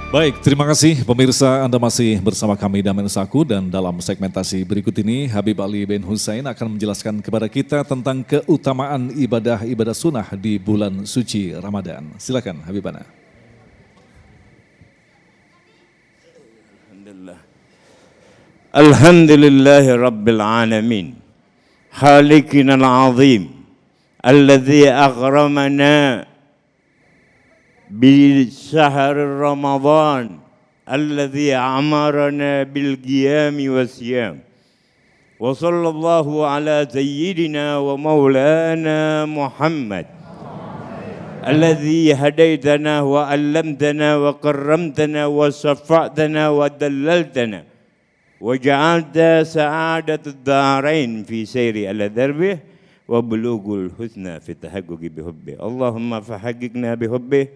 Baik, terima kasih pemirsa, Anda masih bersama kami Damen Saku, dan dalam segmentasi berikut ini Habib Ali bin Hussein akan menjelaskan kepada kita tentang keutamaan ibadah-ibadah sunnah di bulan suci Ramadan. Silakan Habib Ana. Alhamdulillahi Rabbil Alamin, Khaliqina al-Azim, alladhi aghramana بشهر رمضان الذي أمرنا بالقيام والصيام وصلى الله على سيدنا ومولانا محمد الذي هديتنا وعلمتنا وكرمتنا وشفعتنا ودللتنا وجعلت سعادة الدارين في سير على دربه وبلوغ الحسنى في التحقق بحبه اللهم فحققنا بحبه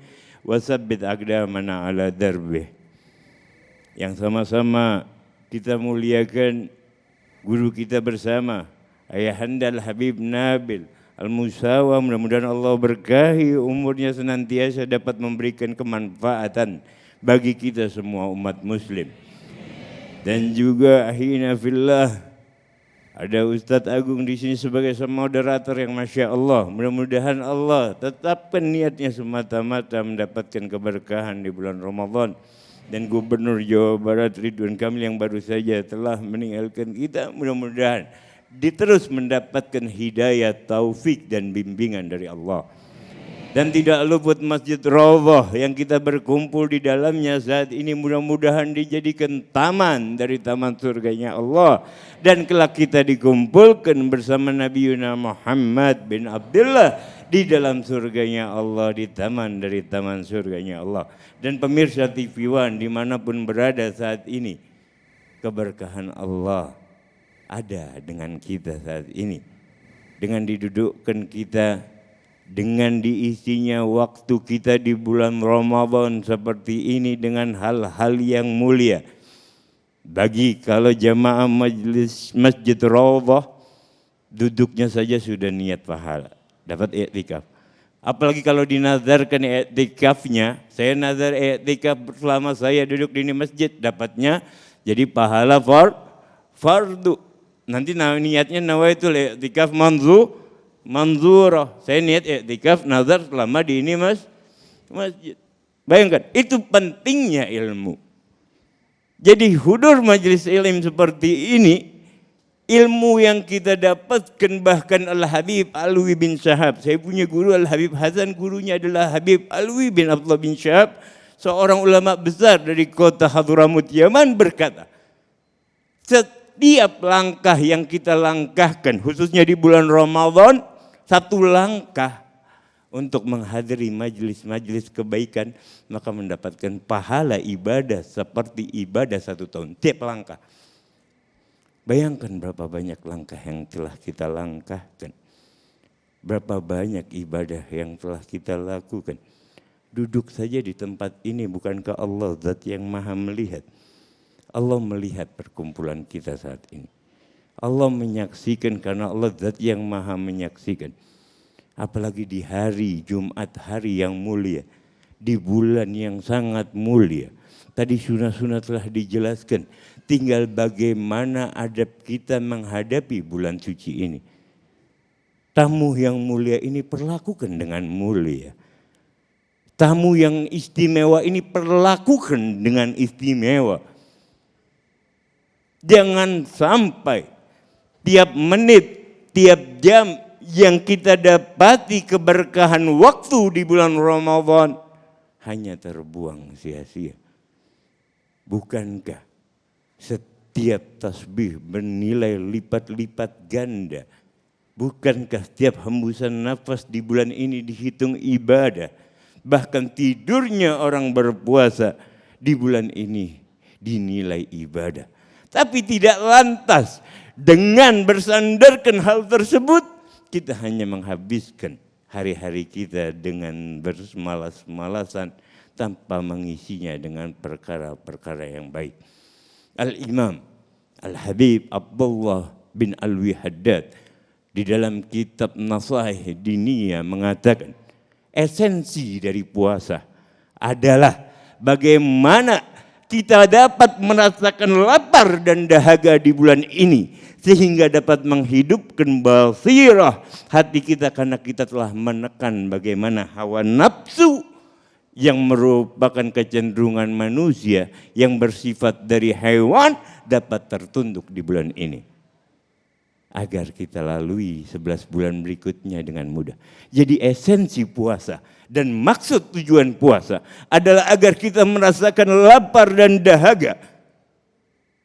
wasabbit aqdamana ala darbih. Yang sama-sama kita muliakan guru kita bersama, Ayahanda Al-Habib Nabil Al-Musawa. Mudah-mudahan Allah berkahi umurnya, senantiasa dapat memberikan kemanfaatan bagi kita semua umat muslim. Dan juga ahina fillah, ada Ustadz Agung di sini sebagai moderator yang Masya Allah. Mudah-mudahan Allah tetapkan niatnya semata-mata mendapatkan keberkahan di bulan Ramadan. Dan Gubernur Jawa Barat Ridwan Kamil yang baru saja telah meninggalkan kita, mudah-mudahan diterus mendapatkan hidayah, taufik dan bimbingan dari Allah. Dan tidak luput Masjid Rawdah yang kita berkumpul di dalamnya saat ini, mudah-mudahan dijadikan taman dari taman surganya Allah. Dan kelak kita dikumpulkan bersama Nabi Muhammad bin Abdullah di dalam surganya Allah, di taman dari taman surganya Allah. Dan pemirsa TV One dimanapun berada saat ini, keberkahan Allah ada dengan kita saat ini. Dengan didudukkan kita, dengan diisinya waktu kita di bulan Ramadan seperti ini dengan hal-hal yang mulia. Bagi kalau jamaah majlis Masjid Rawdah, duduknya saja sudah niat pahala, dapat i'tikaf. Apalagi kalau dinazarkan i'tikafnya, saya nazar i'tikaf selama saya duduk di masjid, dapatnya jadi pahala fardu. Nanti niatnya nawaitul i'tikaf manzurah. Saya niat i'tikaf nazar selama di ini masjid. Bayangkan, itu pentingnya ilmu. Jadi hudur majelis ilmu seperti ini, ilmu yang kita dapatkan bahkan Al-Habib Alwi bin Syahab. Saya punya guru Al-Habib Hasan, gurunya adalah Habib Alwi bin Abdullah bin Syahab, seorang ulama besar dari kota Hadramut Yaman, berkata, setiap langkah yang kita langkahkan, khususnya di bulan Ramadan, satu langkah untuk menghadiri majelis-majelis kebaikan, maka mendapatkan pahala ibadah seperti ibadah 1 tahun tiap langkah. Bayangkan berapa banyak langkah yang telah kita langkahkan, berapa banyak ibadah yang telah kita lakukan. Duduk saja di tempat ini, bukankah Allah zat yang maha melihat? Allah melihat perkumpulan kita saat ini. Allah menyaksikan karena Allah zat yang maha menyaksikan. Apalagi di hari Jumat, hari yang mulia, di bulan yang sangat mulia. Tadi sunah-sunah telah dijelaskan, tinggal bagaimana adab kita menghadapi bulan suci ini. Tamu yang mulia ini perlakukan dengan mulia. Tamu yang istimewa ini perlakukan dengan istimewa. Jangan sampai tiap menit, tiap jam yang kita dapati keberkahan waktu di bulan Ramadan hanya terbuang sia-sia. Bukankah setiap tasbih bernilai lipat-lipat ganda? Bukankah setiap hembusan nafas di bulan ini dihitung ibadah? Bahkan tidurnya orang berpuasa di bulan ini dinilai ibadah. Tapi tidak lantas dengan bersandarkan hal tersebut, kita hanya menghabiskan hari-hari kita dengan bermalas-malasan tanpa mengisinya dengan perkara-perkara yang baik. Al-Imam Al-Habib Abdullah bin Alwi Haddad di dalam kitab Nasaih Diniyah mengatakan, esensi dari puasa adalah bagaimana kita dapat merasakan lapar dan dahaga di bulan ini, sehingga dapat menghidupkan basirah hati kita, karena kita telah menekan bagaimana hawa nafsu yang merupakan kecenderungan manusia yang bersifat dari hewan dapat tertunduk di bulan ini. Agar kita lalui 11 bulan berikutnya dengan mudah. Jadi esensi puasa dan maksud tujuan puasa adalah agar kita merasakan lapar dan dahaga.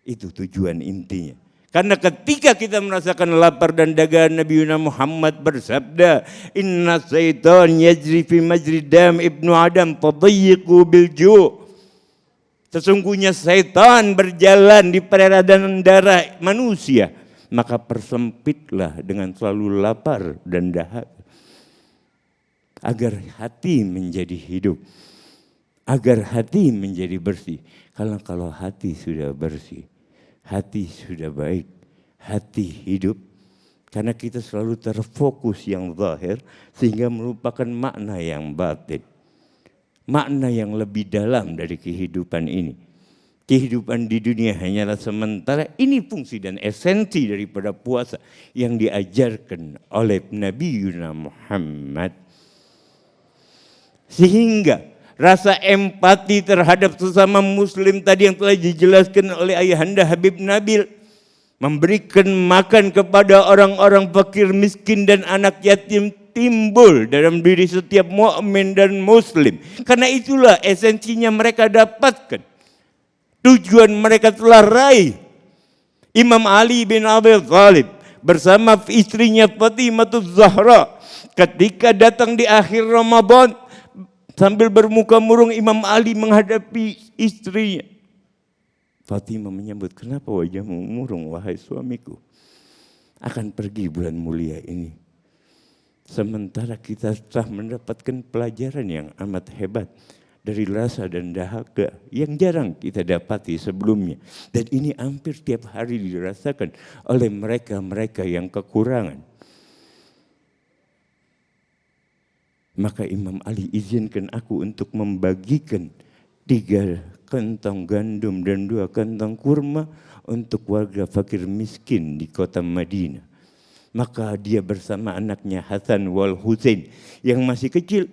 Itu tujuan intinya. Karena ketika kita merasakan lapar dan dahaga, Nabi Muhammad bersabda, "Inna syaitan yajri fi majri dam ibnu Adam fadayyiqu bil ju'." Sesungguhnya syaitan berjalan di peredaran darah manusia, maka persempitlah dengan selalu lapar dan dahaga. Agar hati menjadi hidup, agar hati menjadi bersih. Kalau hati sudah bersih, hati sudah baik, hati hidup, karena kita selalu terfokus yang zahir, sehingga merupakan makna yang batin. Makna yang lebih dalam dari kehidupan ini. Kehidupan di dunia hanyalah sementara. Ini fungsi dan esensi daripada puasa yang diajarkan oleh Nabi Muhammad. Sehingga rasa empati terhadap sesama muslim tadi yang telah dijelaskan oleh Ayahanda Habib Nabil, memberikan makan kepada orang-orang fakir, miskin dan anak yatim, timbul dalam diri setiap mukmin dan muslim. Karena itulah esensinya mereka dapatkan. Tujuan mereka telah raih. Imam Ali bin Abi Thalib bersama istrinya Fatimah Zahra ketika datang di akhir Ramadan, sambil bermuka murung Imam Ali menghadapi istrinya. Fatimah menyambut, "Kenapa wajahmu murung wahai suamiku? Akan pergi bulan mulia ini. Sementara kita telah mendapatkan pelajaran yang amat hebat dari rasa dan dahaga yang jarang kita dapati sebelumnya. Dan ini hampir tiap hari dirasakan oleh mereka-mereka yang kekurangan. Maka Imam Ali izinkan aku untuk membagikan 3 kantong gandum dan 2 kantong kurma untuk warga fakir miskin di kota Madinah." Maka dia bersama anaknya Hasan wal Husain yang masih kecil,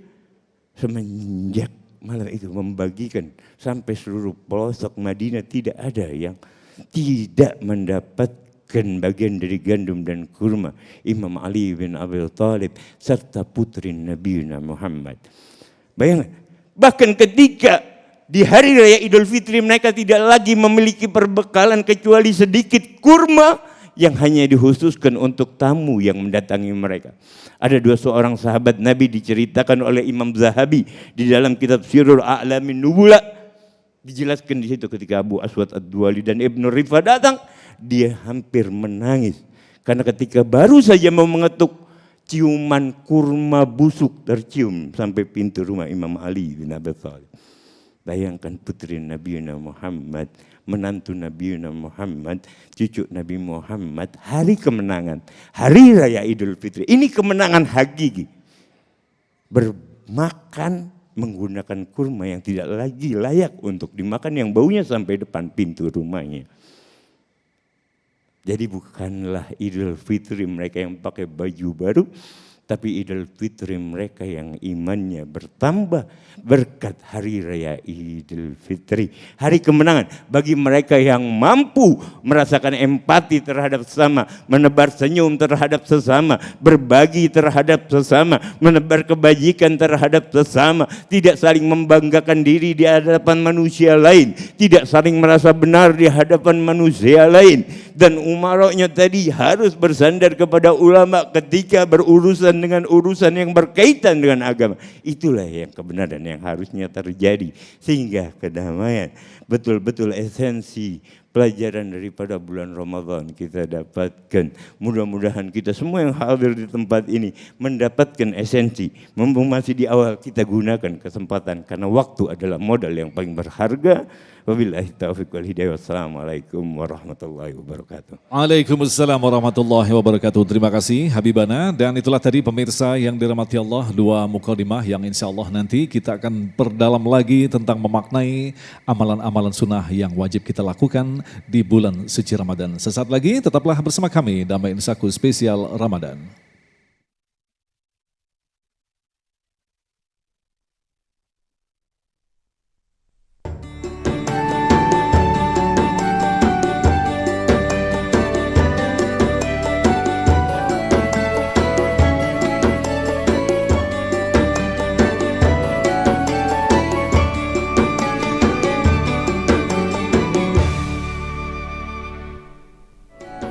semenjak malam itu membagikan sampai seluruh pelosok Madinah, tidak ada yang tidak mendapatkan bagian dari gandum dan kurma. Imam Ali bin Abi Thalib serta putri Nabi Muhammad. Bayangkan, bahkan ketika di hari raya Idul Fitri mereka tidak lagi memiliki perbekalan kecuali sedikit kurma yang hanya dikhususkan untuk tamu yang mendatangi mereka. Ada 2 seorang sahabat Nabi diceritakan oleh Imam Zahabi di dalam kitab Sirrul A'lamin Nubula. Dijelaskan di situ ketika Abu Aswad Ad-Duwali dan Ibnu Rifah datang, dia hampir menangis. Karena ketika baru saja mau mengetuk, ciuman kurma busuk tercium sampai pintu rumah Imam Ali bin Abi Thalib. Bayangkan putri Nabi Muhammad, menantu Nabi Muhammad, cucu Nabi Muhammad, hari kemenangan, hari raya Idul Fitri. Ini kemenangan hakiki. Bermakan menggunakan kurma yang tidak lagi layak untuk dimakan, yang baunya sampai depan pintu rumahnya. Jadi bukanlah Idul Fitri mereka yang pakai baju baru, tapi Idul Fitri mereka yang imannya bertambah berkat hari raya Idul Fitri. Hari kemenangan bagi mereka yang mampu merasakan empati terhadap sesama, menebar senyum terhadap sesama, berbagi terhadap sesama, menebar kebajikan terhadap sesama, tidak saling membanggakan diri di hadapan manusia lain, tidak saling merasa benar di hadapan manusia lain. Dan umaroknya tadi harus bersandar kepada ulama ketika berurusan dengan urusan yang berkaitan dengan agama. Itulah yang kebenaran yang harusnya terjadi, sehingga kedamaian betul-betul esensi pelajaran daripada bulan Ramadan kita dapatkan. Mudah-mudahan kita semua yang hadir di tempat ini mendapatkan esensi. Mumpung masih di awal, kita gunakan kesempatan, karena waktu adalah modal yang paling berharga. Wabillahi taufiq wal hidayah. Wassalamualaikum warahmatullahi wabarakatuh. Waalaikumsalam warahmatullahi wabarakatuh. Terima kasih Habibana. Dan itulah tadi pemirsa yang dirahmati Allah, dua mukadimah yang insya Allah nanti kita akan perdalam lagi tentang memaknai amalan-amalan sunnah yang wajib kita lakukan di bulan suci Ramadan. Sesaat lagi tetaplah bersama kami Damai Insaku spesial Ramadan.